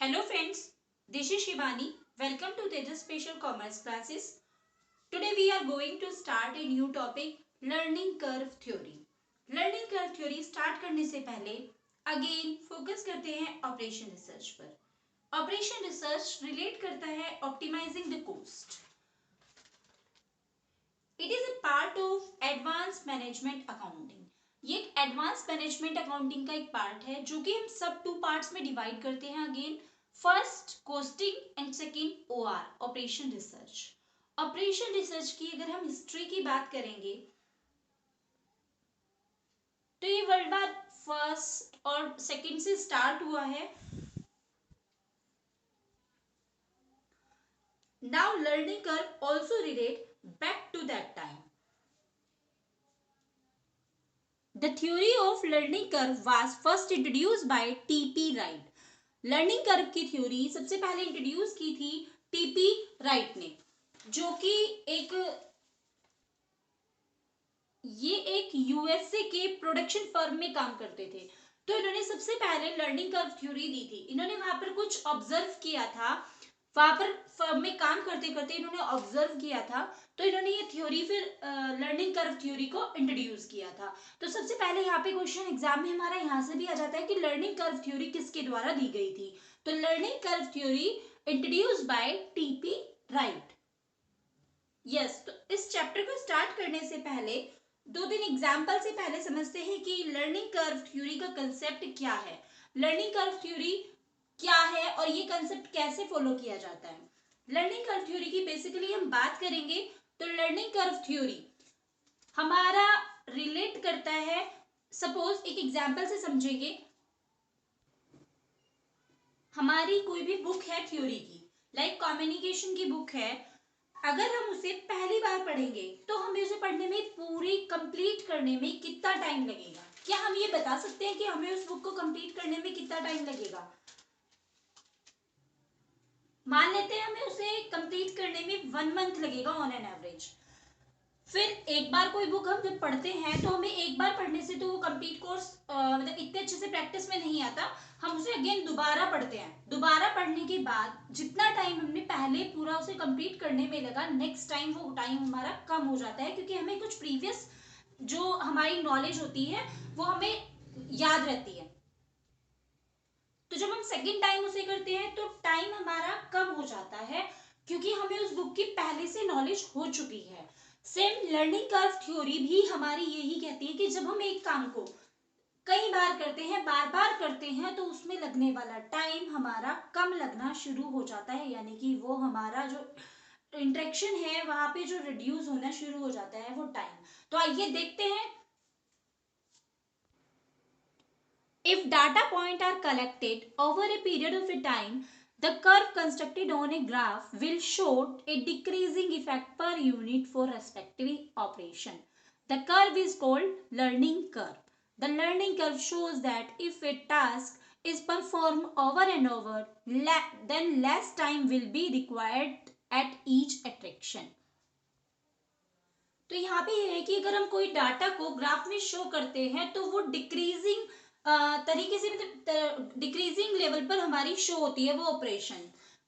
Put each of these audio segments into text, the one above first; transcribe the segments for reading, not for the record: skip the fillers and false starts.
Hello friends, this is Shivani. Welcome to Tejas Special Commerce Classes. Today we are going to start a new topic, Learning Curve Theory. Learning Curve Theory start करने से पहले again focus करते हैं operation research पर. Operation research relate करता है optimizing the cost. It is a part of advance management accounting. ये एक एडवांस मैनेजमेंट अकाउंटिंग का एक पार्ट है जो कि हम सब टू पार्ट्स में डिवाइड करते हैं. Again first costing and second OR operation research. Operation research की अगर हम हिस्ट्री की बात करेंगे तो ये वर्ल्ड वार फर्स्ट और सेकंड से स्टार्ट हुआ है. Now learning curve also relate back to that time. The theory of learning curve was first introduced by T.P. Wright. Learning curve की थ्योरी सबसे पहले इंट्रोड्यूस की थी टीपी राइट ने, जो कि ये एक यूएसए के प्रोडक्शन फर्म में काम करते थे. तो इन्होंने सबसे पहले लर्निंग कर्व थ्योरी दी थी. इन्होंने वहां पर कुछ ऑब्जर्व किया था, वहां पर फर्म में काम करते करते इन्होंने ऑब्जर्व किया था. तो इन्होंने ये थ्योरी फिर लर्निंग कर्व थ्योरी को इंट्रोड्यूस किया था. तो सबसे पहले यहाँ पे क्वेश्चन एग्जाम में हमारा यहाँ से भी आ जाता है कि लर्निंग कर्व थ्योरी किसके द्वारा दी गई थी. तो learning curve theory introduced by TP right. Yes, तो इस चैप्टर को स्टार्ट करने से पहले दो तीन एग्जाम्पल से पहले समझते हैं कि लर्निंग कर्व थ्योरी का कंसेप्ट क्या है, लर्निंग कर्व थ्योरी क्या है और ये कंसेप्ट कैसे फॉलो किया जाता है. लर्निंग कर्व थ्योरी की बेसिकली हम बात करेंगे तो लर्निंग कर्व थ्योरी हमारा रिलेट करता है. सपोज एक एग्जाम्पल से समझेंगे. हमारी कोई भी बुक है थ्योरी की, लाइक कम्युनिकेशन की बुक है. अगर हम उसे पहली बार पढ़ेंगे तो हमें उसे पढ़ने में पूरी कंप्लीट करने में कितना टाइम लगेगा. क्या हम ये बता सकते हैं कि हमें उस बुक को कंप्लीट करने में कितना टाइम लगेगा. मान लेते हैं हमें उसे कंप्लीट करने में 1 मंथ लगेगा ऑन एन एवरेज. फिर एक बार कोई बुक हम जब पढ़ते हैं तो हमें एक बार पढ़ने से तो वो कंप्लीट कोर्स मतलब इतने अच्छे से प्रैक्टिस में नहीं आता. हम उसे अगेन दोबारा पढ़ते हैं. दोबारा पढ़ने के बाद जितना टाइम हमने पहले पूरा उसे कंप्लीट करने में लगा, नेक्स्ट टाइम वो टाइम हमारा कम हो जाता है, क्योंकि हमें कुछ प्रीवियस जो हमारी नॉलेज होती है वो हमें याद रहती है. तो जब हम सेकेंड टाइम उसे करते हैं तो टाइम हमारा कम हो जाता है, क्योंकि हमें उस बुक की पहले से नॉलेज हो चुकी है. सेम लर्निंग कर्व थ्योरी भी हमारी यही कहती है कि जब हम एक काम को कई बार करते हैं, बार बार करते हैं, तो उसमें लगने वाला टाइम हमारा कम लगना शुरू हो जाता है, यानी कि वो हमारा जो इंटरेक्शन है वहां पे जो रिड्यूस होना शुरू हो जाता है वो टाइम. तो आइए देखते हैं. If data points are collected over a period of a time, the curve constructed on a graph will show a decreasing effect per unit for respective operation. The curve is called learning curve. The learning curve shows that if a task is performed over and over, then less time will be required at each iteration. तो यहाँ पे ये है कि अगर हम कोई data को ग्राफ में शो करते हैं तो वो डिक्रीजिंग तरीके से, मतलब डिक्रीजिंग लेवल पर हमारी शो होती है वो ऑपरेशन.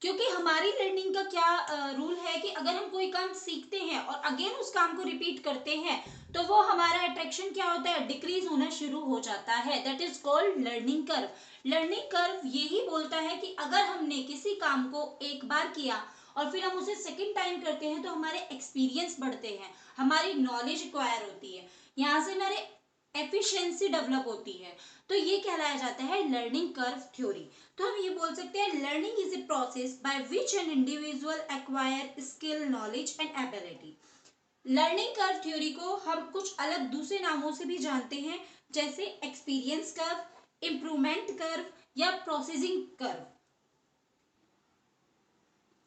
क्योंकि हमारी लर्निंग का क्या रूल है कि अगर हम कोई काम सीखते हैं और अगेन उस काम को रिपीट करते हैं तो वो हमारा अट्रैक्शन क्या होता है, डिक्रीज होना शुरू हो जाता है. That is called learning curve. Learning curve यही बोलता है कि अगर हमने किसी काम को एक बार किया और फिर हम उसे सेकेंड टाइम करते हैं तो हमारे एक्सपीरियंस बढ़ते हैं, हमारी नॉलेज एक्वायर होती है, यहाँ से हमारे एफिशिएंसी डेवलप होती है. तो ये कहलाया जाता है लर्निंग कर्व थ्योरी. तो हम ये बोल सकते हैं learning is a process by which an individual acquire skill, knowledge and ability. Learning curve theory को हम कुछ अलग दूसरे नामों से भी जानते हैं, जैसे एक्सपीरियंस कर्व, इंप्रूवमेंट कर्व या प्रोसेसिंग कर्व.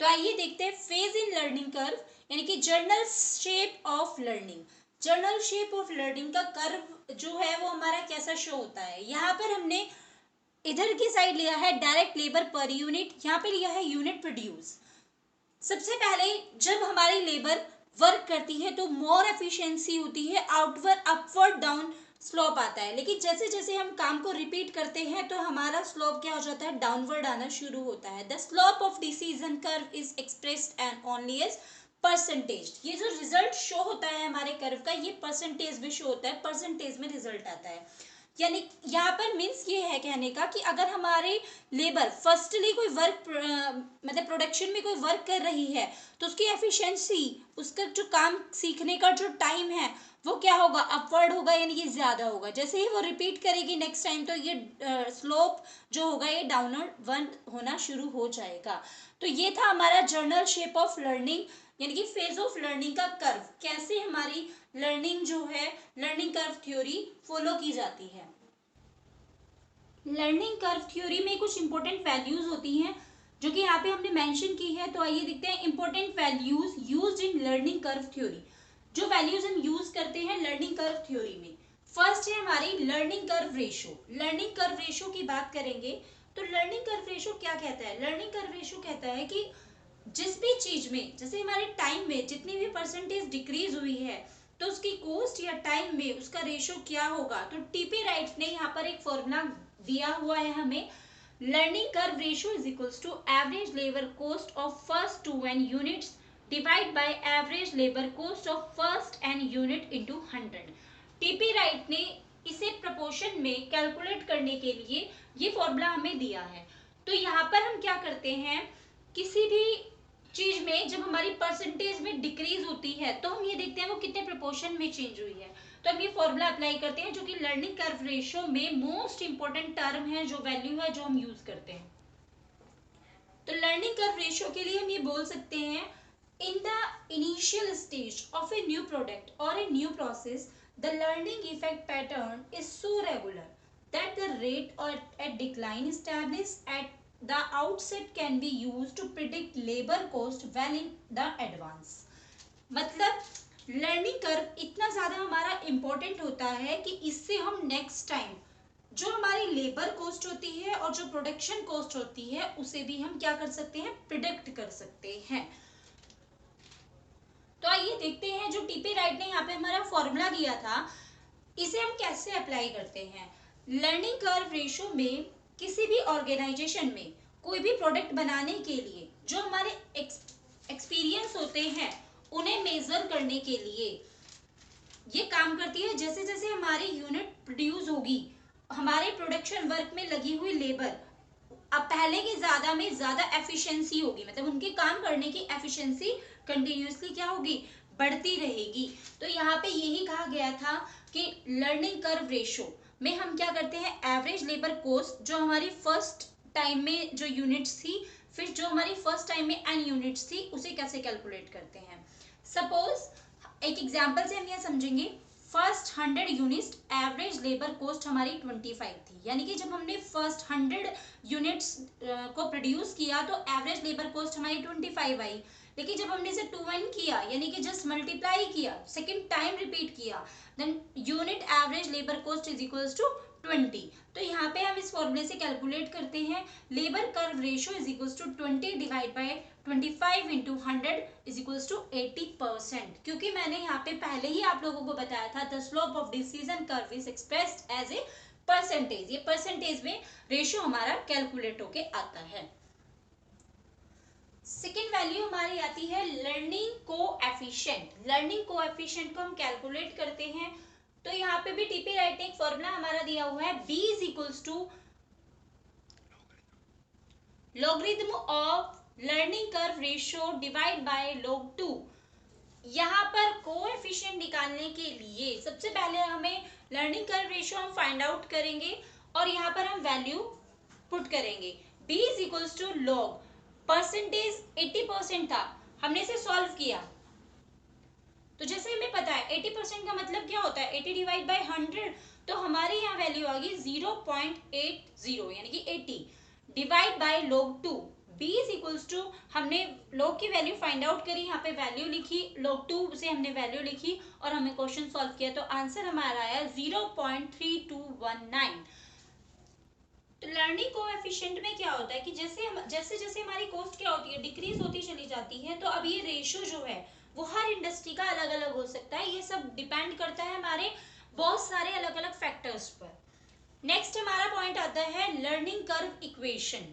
तो आइए देखते हैं फेज इन लर्निंग कर्व, यानी कि journal shape of learning. Journal shape of learning का कर्व जो है वो हमारा कैसा शो होता है. यहाँ पर हमने इधर की साइड लिया है डायरेक्ट लेबर पर यूनिट, यहाँ पे लिया है यूनिट प्रोड्यूस. सबसे पहले जब हमारी लेबर वर्क करती है तो मोर एफिशिएंसी होती है, आउटवर्ड अपवर्ड डाउन स्लोप आता है, लेकिन जैसे जैसे हम काम को रिपीट करते हैं तो हमारा स्लोप क्या हो जाता है, डाउनवर्ड आना शुरू होता है। The slope of decision curve is expressed and only as percentage. ये जो रिजल्ट शो होता है हमारे कर्व का, ये परसेंटेज भी शो होता है, परसेंटेज में रिजल्ट आता है। यानी यहाँ पर मीन्स ये है कहने का कि अगर हमारे लेबर फर्स्टली कोई वर्क मतलब प्रोडक्शन में कोई वर्क कर रही है तो उसकी एफिशिएंसी, उसका जो काम सीखने का जो टाइम है वो क्या होगा, अपवर्ड होगा, यानी कि ज्यादा होगा। जैसे ही वो रिपीट करेगी नेक्स्ट टाइम तो ये स्लोप जो होगा ये डाउनवर्ड वन होना शुरू हो जाएगा। तो ये था हमारा जर्नल शेप ऑफ लर्निंग, यानी कि फेज ऑफ लर्निंग का कर्व, कैसे हमारी लर्निंग जो है, लर्निंग कर्व थ्योरी फॉलो की जाती है। लर्निंग कर्व थ्योरी में कुछ इंपॉर्टेंट वैल्यूज होती हैं जो कि यहाँ पे हमने मेंशन की है। तो आइए देखते हैं important values used in learning curve theory. जो वैल्यूज हम यूज करते हैं लर्निंग कर्व थ्योरी में, फर्स्ट है हमारी learning curve ratio. Learning curve ratio की बात करेंगे तो लर्निंग कर्व रेशो क्या कहता है, लर्निंग कर्व रेशो कहता है कि जिस भी चीज में, जैसे हमारे टाइम में जितनी भी परसेंटेज डिक्रीज हुई है तो उसकी कॉस्ट या टाइम में उसका रेशो क्या होगा। तो टीपी राइट ने यहाँ पर एक फॉर्मूला दिया हुआ है हमें, learning curve ratio is equals to average labour cost of first 2 n units divide by average labour cost of first n unit into 100। TP Wright ने इसे प्रपोर्शन में कैलकुलेट करने के लिए ये फॉर्मूला हमें दिया है। तो यहाँ पर हम क्या करते हैं, किसी भी चीज में जब हमारी परसेंटेज में डिक्रीज होती है तो हम ये देखते हैं वो कितने प्रोपोर्शन में चेंज हुई है। तो हम ये फॉर्मूला अप्लाई करते हैं जो कि लर्निंग कर्व रेशो में मोस्ट इंपोर्टेंट टर्म है, जो वैल्यू है जो हम यूज करते हैं। तो लर्निंग कर्व रेशो के लिए हम ये बोल सकते हैं, in the initial stage of a new product और a new process the learning effect pattern is so regular that the rate or at decline established at the outset can be used to predict labor cost well in the advance। मतलब learning curve इतना ज्यादा हमारा important होता है कि इससे हम next time जो हमारी लेबर कॉस्ट होती है और जो प्रोडक्शन कॉस्ट होती है उसे भी हम क्या कर सकते हैं, प्रिडिक्ट कर सकते हैं। तो आइए देखते हैं जो टीपी राइट ने यहाँ पे हमारा फॉर्मूला दिया था इसे हम कैसे अप्लाई करते हैं। लर्निंग कर्व रेशो में किसी भी ऑर्गेनाइजेशन में कोई भी प्रोडक्ट बनाने के लिए जो हमारे एक्सपीरियंस होते हैं उन्हें मेजर करने के लिए ये काम करती है। जैसे जैसे हमारी यूनिट प्रोड्यूस होगी, हमारे प्रोडक्शन वर्क में लगी हुई लेबर अब पहले की ज्यादा में ज्यादा एफिशिएंसी होगी, मतलब उनके काम करने की एफिशिएंसी कंटिन्यूसली क्या होगी, बढ़ती रहेगी। तो यहाँ पे यही कहा गया था कि लर्निंग कर्व रेशो में हम क्या करते हैं, एवरेज लेबर कॉस्ट जो हमारी फर्स्ट टाइम में जो यूनिट्स थी, फिर जो हमारी फर्स्ट टाइम में एन यूनिट्स थी, उसे कैसे कैलकुलेट करते हैं। सपोज एक एग्जांपल से हम यह समझेंगे, first 100 units average labour cost हमारी 25 थी, यानी कि जब हमने फर्स्ट 100 यूनिट्स को प्रोड्यूस किया तो एवरेज लेबर कॉस्ट हमारी 25 आई। लेकिन जब हमने इसे 2n किया, यानी कि जस्ट मल्टीप्लाई किया, सेकेंड टाइम रिपीट किया, then unit average labour cost is equals to 20। तो यहाँ पे हम इस फॉर्मूले से कैलकुलेट करते हैं, labour curve ratio is equals to 20 divide by 25 into 100 is equals to 80%। क्योंकि मैंने यहाँ पे पहले ही आप लोगों को बताया था the slope of decision curve is expressed as a percentage. ये परसेंटेज में रेशो हमारा कैलकुलेट होके आता है। सेकेंड वैल्यू हमारी आती है लर्निंग कोएफिशिएंट। लर्निंग कोएफिशिएंट को हम कैलकुलेट करते हैं तो यहाँ पे भी टीपी राइट ने एक फॉर्मूला हमारा दिया हुआ है, b is equals to logarithm of learning curve ratio divide by log 2। यहाँ पर कोएफिशिएंट निकालने के लिए सबसे पहले हमें लर्निंग कर्व रेशो हम फाइंड आउट करेंगे और यहाँ पर हम वैल्यू पुट करेंगे। b is equals to log percentage 80% था, हमने इसे सॉल्व किया तो जैसे हमें पता है 80% का मतलब क्या होता है, 80 डिवाइड बाय 100, तो हमारी यहाँ वैल्यू आ गई 0.80 यानी कि 80 divide by log 2। b is equals to हमने log की वैल्यू फाइंड आउट करी, यहाँ पे वैल्यू लिखी, log 2 से हमने वैल्यू लिखी और हमें क्वेश्चन सॉल्व किया तो आंसर हमारा आया 0.3219। तो लर्निंग कोएफिशिएंट में क्या होता है कि जैसे जैसे हमारी कॉस्ट क्या होती है, डिक्रीज होती चली जाती है। तो अब ये रेशो जो है वो हर इंडस्ट्री का अलग अलग हो सकता है, ये सब डिपेंड करता है हमारे बहुत सारे अलग अलग फैक्टर्स पर। नेक्स्ट हमारा पॉइंट आता है learning curve equation.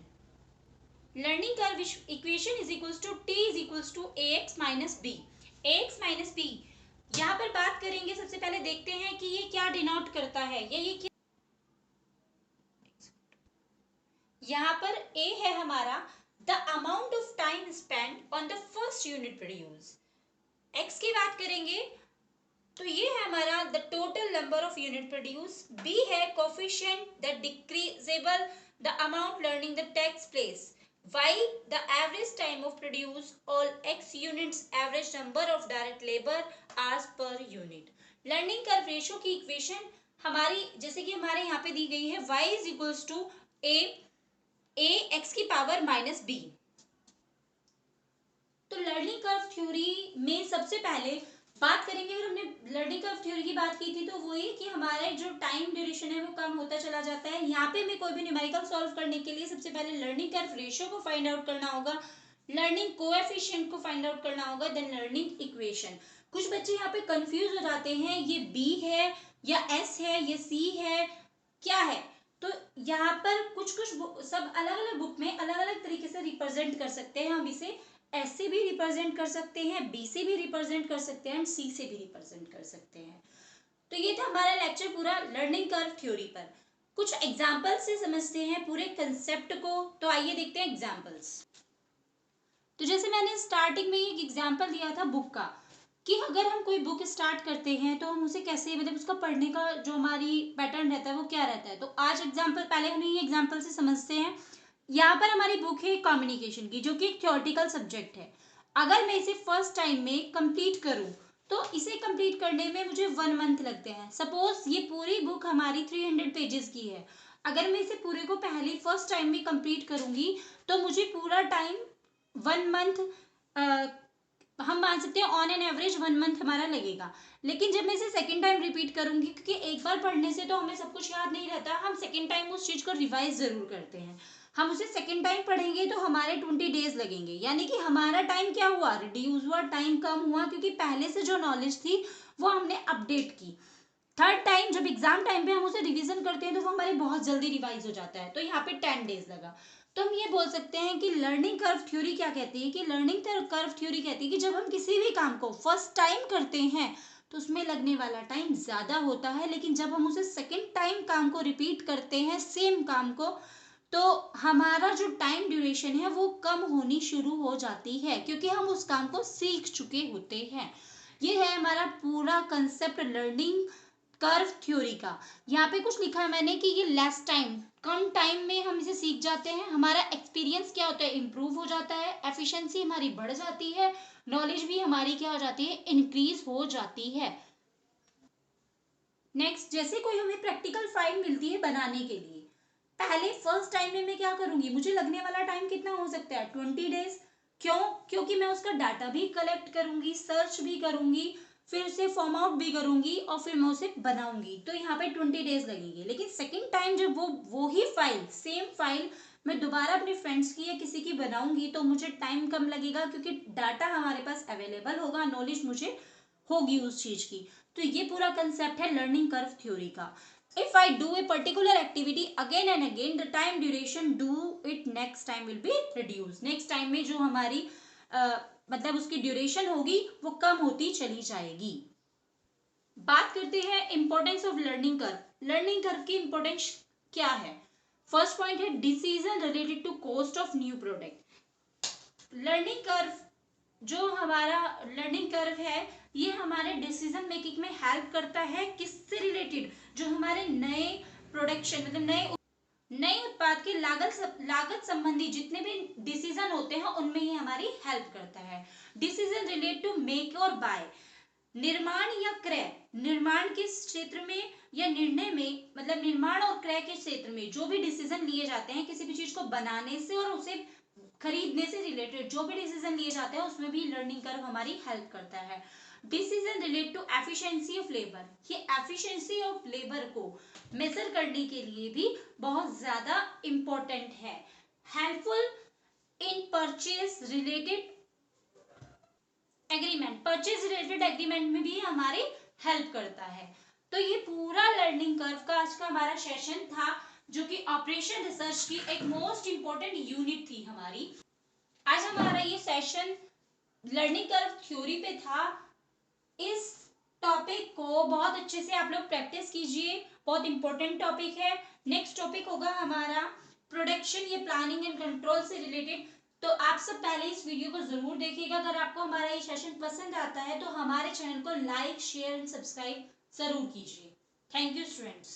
Learning curve equation is equals to T is equals to A X minus B. A X minus B, यहाँ पर बात करेंगे, सबसे पहले देखते हैं कि ये क्या डिनोट करता है, ये क्या। यहाँ पर ए है हमारा the amount of time spend on the first unit produce. X की बात करेंगे तो ये है हमारा the total number of unit produce. B है coefficient the decreasable the amount learning the takes place. y the average time of produce all x units average number of direct labor hours per unit। Learning curve ratio की equation हमारी जैसे कि हमारे यहाँ पे दी गई है y is equals to a x की पावर माइनस b। तो लर्निंग कर्व थ्योरी में सबसे पहले बात करेंगे, अगर हमने लर्निंग कर्व थ्योरी की बात की थी तो वो ये कि हमारे जो टाइम ड्यूरेशन है वो कम होता चला जाता है। यहाँ पे हमें कोई भी न्यूमेरिकल सॉल्व करने के लिए सबसे पहले लर्निंग कर्व रेशियो को फाइंड आउट करना होगा, लर्निंग कोएफिशिएंट को फाइंड आउट करना होगा, देन लर्निंग इक्वेशन। कुछ बच्चे यहाँ पे कंफ्यूज हो जाते हैं, ये बी है या एस है या सी है, क्या है। तो यहाँ पर कुछ कुछ सब अलग अलग बुक में अलग अलग तरीके से रिप्रेजेंट कर सकते हैं। हम इसे एस से भी रिप्रेजेंट कर सकते हैं, बी से भी रिप्रेजेंट कर सकते हैं, सी से भी रिप्रेजेंट कर सकते हैं। तो ये था हमारा लेक्चर पूरा लर्निंग कर्व थ्योरी पर। कुछ एग्जांपल से समझते हैं पूरे कंसेप्ट को। तो आइए देखते हैं एग्जांपल्स। तो जैसे मैंने स्टार्टिंग में एक एग्जांपल दिया था बुक का, कि अगर हम कोई बुक स्टार्ट करते हैं तो हम उसे कैसे, मतलब उसका पढ़ने का जो हमारी पैटर्न रहता है वो क्या रहता है। तो आज एग्जाम्पल, पहले हम ये एग्जाम्पल से समझते हैं। यहाँ पर हमारी बुक है कम्युनिकेशन की, जो कि एक थ्योरेटिकल सब्जेक्ट है। अगर मैं इसे फर्स्ट टाइम में कंप्लीट करूँ तो इसे कंप्लीट करने में मुझे 1 मंथ लगते हैं। सपोज ये पूरी बुक हमारी 300 पेजेस की है, अगर मैं इसे पूरे को पहले फर्स्ट टाइम में कंप्लीट करूंगी तो मुझे पूरा टाइम 1 मंथ, हम मान सकते हैं ऑन एन एवरेज 1 मंथ हमारा लगेगा। लेकिन जब मैं इसे सेकेंड टाइम रिपीट करूंगी, क्योंकि एक बार पढ़ने से तो हमें सब कुछ याद नहीं रहता, हम सेकेंड टाइम उस चीज को रिवाइज जरूर करते हैं। हम उसे सेकेंड टाइम पढ़ेंगे तो हमारे 20 डेज लगेंगे, यानी कि हमारा टाइम क्या हुआ, रिड्यूस हुआ, टाइम कम हुआ, क्योंकि पहले से जो नॉलेज थी वो हमने अपडेट की। थर्ड टाइम जब एग्जाम टाइम पे हम उसे रिवीजन करते हैं तो वो हमारे बहुत जल्दी रिवाइज हो जाता है, तो यहाँ पे 10 डेज लगा। तो हम ये बोल सकते हैं कि लर्निंग कर्व थ्योरी क्या कहती है, कि लर्निंग कर्व थ्योरी कहती है कि जब हम किसी भी काम को फर्स्ट टाइम करते हैं तो उसमें लगने वाला टाइम ज्यादा होता है, लेकिन जब हम उसे सेकेंड टाइम काम को रिपीट करते हैं, सेम काम को, तो हमारा जो टाइम ड्यूरेशन है वो कम होनी शुरू हो जाती है, क्योंकि हम उस काम को सीख चुके होते हैं। ये है हमारा पूरा कंसेप्ट लर्निंग कर्व थ्योरी का। यहाँ पे कुछ लिखा है मैंने कि ये लेस टाइम, कम टाइम में हम इसे सीख जाते हैं, हमारा एक्सपीरियंस क्या होता है, इंप्रूव हो जाता है, एफिशिएंसी हमारी बढ़ जाती है, नॉलेज भी हमारी क्या हो जाती है, इंक्रीज हो जाती है। नेक्स्ट, जैसे कोई हमें प्रैक्टिकल फाइल मिलती है बनाने के लिए, पहले फर्स्ट टाइम में मैं क्या करूंगी, मुझे लगने वाला टाइम कितना हो सकता है, 20 डेज। क्यों? क्योंकि मैं उसका डाटा भी कलेक्ट करूंगी, सर्च भी करूंगी, फिर उसे फॉर्म आउट भी करूंगी और फिर मैं उसे बनाऊंगी, तो यहाँ पे 20 डेज लगेंगे। लेकिन सेकेंड टाइम जब वो ही फाइल, सेम फाइल मैं दोबारा अपने फ्रेंड्स की या किसी की बनाऊंगी तो मुझे टाइम कम लगेगा, क्योंकि डाटा हमारे पास अवेलेबल होगा, नॉलेज मुझे होगी उस चीज की। तो ये पूरा कंसेप्ट है लर्निंग कर्व थ्योरी का। If I do a particular activity again and again, the time duration do it next time will be reduced। next time में जो हमारी मतलब उसकी ड्यूरेशन होगी वो कम होती चली जाएगी। बात करते हैं importance of learning curve. Learning curve की इंपॉर्टेंस क्या है? फर्स्ट पॉइंट है decision related to cost of new product. Learning curve, जो हमारा लर्निंग कर्व है, ये हमारे डिसीजन मेकिंग में हेल्प करता है। किससे रिलेटेड? जो हमारे नए प्रोडक्शन, मतलब नए उत्पाद के लागत संबंधी जितने भी डिसीजन होते हैं उनमें ही हमारी हेल्प करता है। डिसीजन रिलेट टू मेक और बाय, निर्माण या क्रय, निर्माण के क्षेत्र में या निर्णय में, मतलब निर्माण और क्रय के क्षेत्र में जो भी डिसीजन लिए जाते हैं किसी भी चीज को बनाने से और उसे खरीदने से रिलेटेड जो भी डिसीजन लिए जाते हैं उसमें भी लर्निंग कर्व हमारी हेल्प करता है। Decision relate to efficiency of labour, ये एफिशिएंसी ऑफ लेबर को मेजर करने के लिए भी बहुत ज्यादा इंपॉर्टेंट है। Helpful in purchase related agreement, purchase related agreement में भी हमारी हेल्प करता है। तो ये पूरा लर्निंग कर्व का आज का हमारा सेशन था, जो कि ऑपरेशन रिसर्च की एक मोस्ट इंपॉर्टेंट यूनिट थी हमारी। आज हमारा ये सेशन लर्निंग कर्व थ्योरी पे था। इस टॉपिक को बहुत अच्छे से आप लोग प्रैक्टिस कीजिए, बहुत इंपॉर्टेंट टॉपिक है। नेक्स्ट टॉपिक होगा हमारा प्रोडक्शन, ये प्लानिंग एंड कंट्रोल से रिलेटेड। तो आप सब पहले इस वीडियो को जरूर देखिएगा। अगर आपको हमारा ये सेशन पसंद आता है तो हमारे चैनल को लाइक, शेयर एंड सब्सक्राइब जरूर कीजिए। Thank you students.